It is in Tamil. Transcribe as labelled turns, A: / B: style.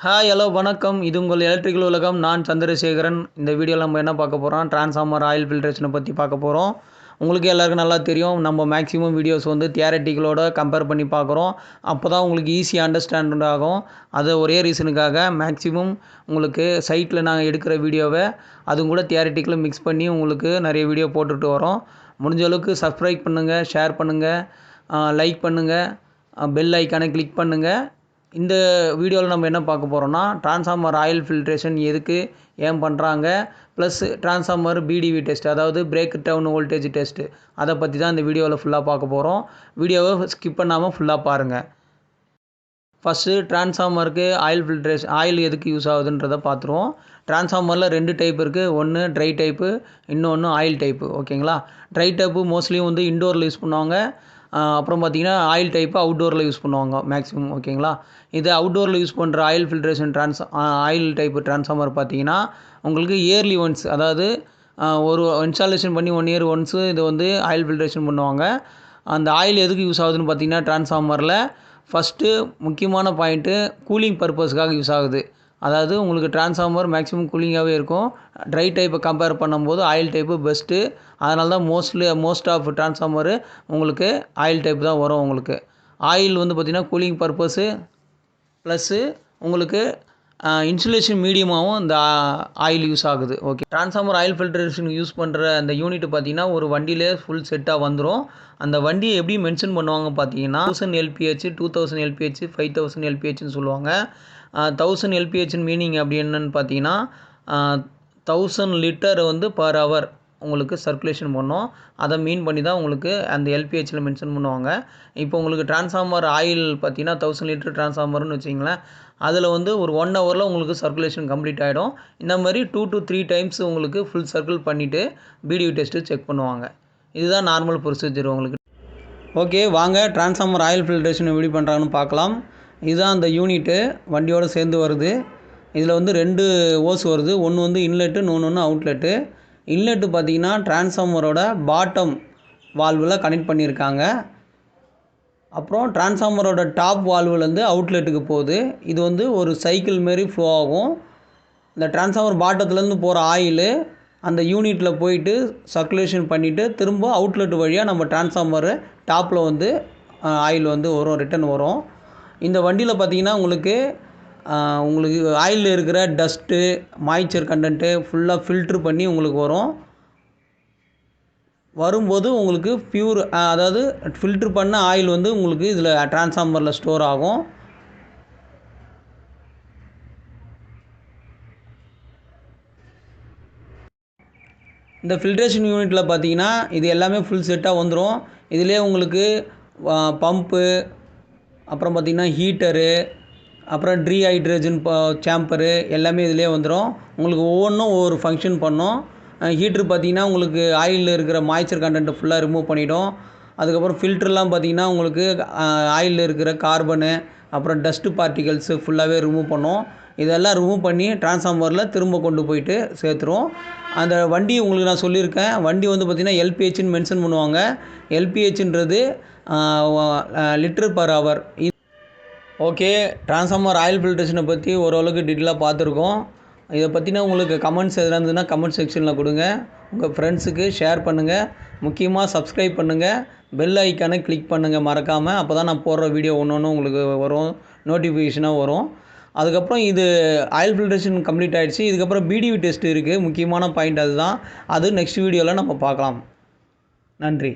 A: ஹாய் ஹலோ வணக்கம். இது உங்கள் எலக்ட்ரிக்கல் உலகம். நான் சந்திரசேகரன். இந்த வீடியோவில் நம்ம என்ன பார்க்க போகிறோம், டிரான்ஸ்ஃபார்மர் ஆயில் ஃபில்ட்ரேஷனை பற்றி பார்க்க போகிறோம். உங்களுக்கு எல்லாருக்கும் நல்லா தெரியும், நம்ம மேக்ஸிமம் வீடியோஸ் வந்து தியரட்டிக்கலோட கம்பேர் பண்ணி பார்க்குறோம். அப்போ தான் உங்களுக்கு ஈஸியாக அண்டர்ஸ்டாண்ட் ஆகும். அது ஒரே ரீசனுக்காக மேக்ஸிமம் உங்களுக்கு சைட்டில் நாங்கள் எடுக்கிற வீடியோவை அதுவும் கூட தியரட்டிக்கலும் மிக்ஸ் பண்ணி உங்களுக்கு நிறைய வீடியோ போட்டுட்டு வரோம். முடிஞ்ச அளவுக்கு சப்ஸ்கிரைப் பண்ணுங்கள், ஷேர் பண்ணுங்கள், லைக் பண்ணுங்கள், பெல் ஐக்கானை கிளிக் பண்ணுங்கள். இந்த வீடியோவில் நம்ம என்ன பார்க்க போகிறோம்னா, டிரான்ஸ்ஃபார்மர் ஆயில் ஃபில்ட்ரேஷன் எதுக்கு ஏன் பண்ணுறாங்க, ப்ளஸ் டிரான்ஸ்ஃபார்மர் பிடிவி டெஸ்ட், அதாவது பிரேக் டவுன் வோல்டேஜ் டெஸ்ட்டு, அதை பற்றி தான் இந்த வீடியோவில் ஃபுல்லாக பார்க்க போகிறோம். வீடியோவை ஸ்கிப் பண்ணாமல் ஃபுல்லாக பாருங்கள். ஃபஸ்ட்டு டிரான்ஸ்ஃபார்மருக்கு ஆயில் ஃபில்ட்ரேஷன், ஆயில் எதுக்கு யூஸ் ஆகுதுன்றதை பார்த்துருவோம். டிரான்ஸ்ஃபார்மரில் 2 டைப் இருக்குது. ஒன்று ட்ரை டைப்பு, இன்னொன்று ஆயில் டைப்பு. ஓகேங்களா? ட்ரை டைப்பு மோஸ்ட்லி வந்து இன்டோரில் யூஸ் பண்ணுவாங்க. அப்புறம் பார்த்திங்கன்னா ஆயில் டைப்பு அவுட்டோரில் யூஸ் பண்ணுவாங்க மேக்ஸிமம். ஓகேங்களா? இது அவுட்டோரில் யூஸ் பண்ணுற oil filtration oil type transformer பார்த்திங்கன்னா உங்களுக்கு இயர்லி ஒன்ஸ், அதாவது ஒரு இன்ஸ்டாலேஷன் பண்ணி 1 இயர் ஒன்ஸு இது வந்து ஆயில் ஃபில்ட்ரேஷன் பண்ணுவாங்க. அந்த ஆயில் எதுக்கு யூஸ் ஆகுதுன்னு பார்த்திங்கன்னா, டிரான்ஸ்ஃபார்மரில் ஃபஸ்ட்டு முக்கியமான பாயிண்ட்டு கூலிங் பர்பஸ்க்காக யூஸ் ஆகுது. அதாவது உங்களுக்கு டிரான்ஸ்ஃபார்மர் மேக்ஸிமம் கூலிங்காகவே இருக்கும். ட்ரை டைப்பை கம்பேர் பண்ணும்போது ஆயில் டைப்பு பெஸ்ட்டு. அதனால தான் மோஸ்ட் ஆஃப் டிரான்ஸ்ஃபார்மரு உங்களுக்கு ஆயில் டைப் தான் வரும். உங்களுக்கு ஆயில் வந்து பார்த்திங்கன்னா கூலிங் பர்பஸு ப்ளஸ்ஸு உங்களுக்கு இன்சுலேஷன் மீடியமாகவும் இந்த ஆயில் யூஸ் ஆகுது. Okay, transformer oil filtration use பண்ணுற அந்த யூனிட் பார்த்திங்கன்னா ஒரு வண்டியிலே ஃபுல் செட்டாக வந்துடும். அந்த வண்டியை எப்படி மென்ஷன் பண்ணுவாங்க பார்த்தீங்கன்னா, 1000 LPH, 2000 LPH, 5000 LPHன்னு சொல்லுவாங்க. 1000 LPHன்னு மீனிங் அப்படி என்னன்னு பார்த்தீங்கன்னா, 1000 லிட்டர் வந்து பர் ஹவர் உங்களுக்கு சர்க்குலேஷன் பண்ணோம். அதை மீன் பண்ணி தான் உங்களுக்கு அந்த எல்பிஹெச்சில் மென்ஷன் பண்ணுவாங்க. இப்போ உங்களுக்கு டிரான்ஸ்ஃபார்மர் ஆயில் பார்த்தீங்கன்னா 1000 லிட்டர் டிரான்ஸ்ஃபார்மர்னு வச்சிங்களேன், அதில் வந்து ஒரு 1 ஹவரில் உங்களுக்கு சர்க்குலேஷன் கம்ப்ளீட் ஆகிடும். இந்த மாதிரி 2 to 3 டைம்ஸ் உங்களுக்கு ஃபுல் சர்க்கிள் பண்ணிவிட்டு பிடிவி டெஸ்ட்டு செக் பண்ணுவாங்க. இதுதான் நார்மல் ப்ரொசீஜர் உங்களுக்கு. ஓகே, வாங்க டிரான்ஸ்ஃபார்மர் ஆயில் ஃபில்ட்ரேஷன் எப்படி பண்ணுறாங்கன்னு பார்க்கலாம். இதுதான் அந்த யூனிட்டு வண்டியோடு சேர்ந்து வருது. இதில் வந்து 2 ஓஸ் வருது. ஒன்று வந்து இன்லெட்டு, இன்னொன்று அவுட்லெட்டு. இன்லெட்டு பார்த்திங்கன்னா டிரான்ஸ்ஃபார்மரோட பாட்டம் வால்வில் கனெக்ட் பண்ணியிருக்காங்க. அப்புறம் டிரான்ஸ்ஃபார்மரோட டாப் வால்வுலேருந்து அவுட்லெட்டுக்கு போகுது. இது வந்து ஒரு சைக்கிள் மாரி ஃப்ளோ ஆகும். இந்த டிரான்ஸ்ஃபார்மர் பாட்டத்துலேருந்து போகிற ஆயிலு அந்த யூனிட்டில் போயிட்டு சர்க்குலேஷன் பண்ணிவிட்டு திரும்ப அவுட்லெட் வழியாக நம்ம டிரான்ஸ்ஃபார்மரு டாப்பில் வந்து ஆயில் வந்து வரும், ரிட்டன் வரும். இந்த வண்டியில் பார்த்திங்கன்னா உங்களுக்கு ஆயிலில் இருக்கிற டஸ்ட்டு, மாய்ச்சர் கண்டென்ட்டு ஃபுல்லாக ஃபில்ட்ரு பண்ணி உங்களுக்கு வரும். வரும்போது உங்களுக்கு பியூர், அதாவது ஃபில்ட்ரு பண்ண ஆயில் வந்து உங்களுக்கு இதில் டிரான்ஸ்ஃபார்மரில் ஸ்டோர் ஆகும். இந்த ஃபில்ட்ரேஷன் யூனிட்டில் பார்த்தீங்கன்னா இது எல்லாமே ஃபுல் செட்டாக வந்துடும். இதிலே உங்களுக்கு பம்பு, அப்புறம் பார்த்திங்கன்னா ஹீட்டரு, அப்புறம் டீஹைட்ரேஷன் சேம்பரு எல்லாமே இதிலே வந்துடும். உங்களுக்கு ஒவ்வொன்றும் ஒவ்வொரு ஃபங்க்ஷன் பண்ணும். ஹீட்ரு பார்த்திங்கன்னா உங்களுக்கு ஆயிலில் இருக்கிற மாய்ச்சர் கண்டென்ட்டை ஃபுல்லாக ரிமூவ் பண்ணிவிடும். அதுக்கப்புறம் ஃபில்ட்ருலாம் பார்த்திங்கன்னா உங்களுக்கு ஆயிலில் இருக்கிற கார்பனு, அப்புறம் டஸ்ட்டு பார்ட்டிகல்ஸு ஃபுல்லாகவே ரிமூவ் பண்ணும். இதெல்லாம் ரிமூவ் பண்ணி டிரான்ஸ்ஃபார்மரில் திரும்ப கொண்டு போயிட்டு சேர்த்துரும். அந்த வண்டி உங்களுக்கு நான் சொல்லியிருக்கேன், வண்டி வந்து பார்த்திங்கன்னா எல்பிஹெச்ன்னு மென்ஷன் பண்ணுவாங்க. எல்பிஹெச்ன்றது litre per hour. Okay, transformer oil ஃபில்ட்ரேஷனை பற்றி ஓரளவுக்கு டீட்டெயிலாக பார்த்துருக்கோம். இதை பற்றின உங்களுக்கு கமெண்ட்ஸ் எதுனா இருந்ததுன்னா கமெண்ட் செக்ஷனில் கொடுங்க. உங்கள் ஃப்ரெண்ட்ஸுக்கு ஷேர் பண்ணுங்கள். முக்கியமாக சப்ஸ்கிரைப் பண்ணுங்கள், பெல் ஐக்கானை கிளிக் பண்ணுங்கள் மறக்காமல். அப்போ தான் நான் போடுற வீடியோ ஒன்று உங்களுக்கு வரும், நோட்டிஃபிகேஷனாக வரும். அதுக்கப்புறம் இது ஆயில் ஃபில்ட்ரேஷன் கம்ப்ளீட் ஆகிடுச்சு. இதுக்கப்புறம் பிடிவி டெஸ்ட் இருக்குது. முக்கியமான பாயிண்ட் அதுதான். அது நெக்ஸ்ட் வீடியோவில் நம்ம பார்க்கலாம். நன்றி.